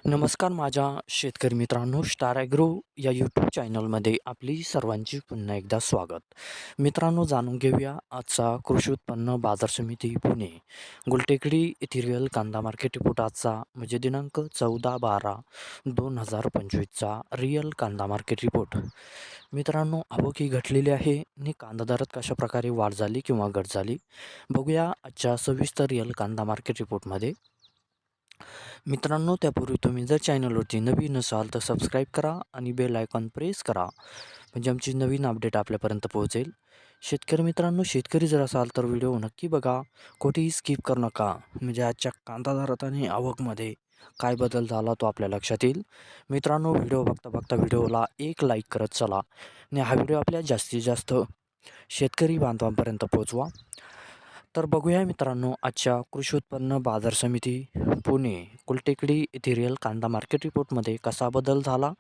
नमस्कार माझ्या शेतकरी मित्रांनो, स्टार ॲग्रो या यूट्यूब चॅनलमध्ये आपली सर्वांची पुन्हा एकदा स्वागत. मित्रांनो, जाणून घेऊया आजचा कृषी उत्पन्न बाजार समिती पुणे गुलटेकडी येथील कांदा मार्केट रिपोर्ट आजचा म्हणजे दिनांक 14/12/2025चा रिअल कांदा मार्केट रिपोर्ट. मित्रांनो, आवक ही घटलेली आहे आणि कांदा दरात कशाप्रकारे वाढ झाली किंवा घट झाली बघूया आजच्या सविस्तर रिअल कांदा मार्केट रिपोर्टमध्ये. मित्रांनो, त्यापूर्वी तुम्ही जर चॅनलवरती नवीन असाल तर सबस्क्राईब करा आणि बेल आयकॉन प्रेस करा म्हणजे आमची नवीन अपडेट आपल्यापर्यंत पोहोचेल. शेतकरी मित्रांनो, शेतकरी जर असाल तर व्हिडिओ नक्की बघा, कुठेही स्किप करू नका म्हणजे आजच्या कांदा दरात आणि आवकमध्ये काय बदल झाला तो आपल्या लक्षात येईल. मित्रांनो, व्हिडिओ बघता बघता व्हिडिओला एक लाईक करत चला आणि हा व्हिडिओ आपल्या जास्तीत जास्त शेतकरी बांधवांपर्यंत पोहोचवा. तर बघूया मित्रांनो, आजच्या कृषी उत्पन्न बाजार समिती पुणे गुलटेकडी येथे रिअल कांदा मार्केट रिपोर्टमध्ये कसा बदल झाला,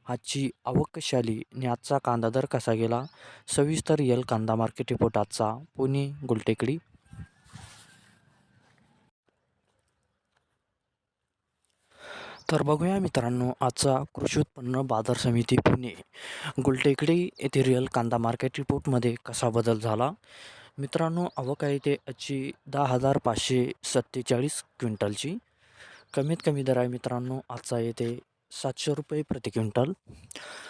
आजची आवक कशी आली आणि आजचा कांदा दर कसा गेला. सविस्तर रिअल कांदा मार्केट रिपोर्ट आजचा पुणे गुलटेकडी. तर बघूया मित्रांनो, आजचा कृषी उत्पन्न बाजार समिती पुणे गुलटेकडी येथे रिअल कांदा मार्केट रिपोर्टमध्ये कसा बदल झाला. मित्रांनो, आवक आहे ते आजची 10,547 क्विंटलची. कमीत कमी दर आहे मित्रांनो आजचा येते 700 रुपये प्रति क्विंटल.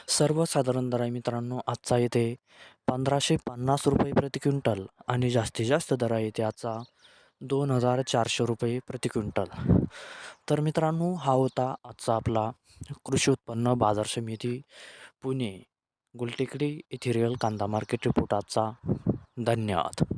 सर्वसाधारण दर आहे मित्रांनो आजचा येते 1,550 रुपये प्रति क्विंटल आणि जास्तीत जास्त दर आहे ते आजचा 2,400 रुपये प्रति क्विंटल. तर मित्रांनो, हा होता आजचा आपला कृषी उत्पन्न बाजार समिती पुणे गुलटेकडी येथे रिअल कांदा मार्केट रिपोर्ट आजचा. धन्यवाद.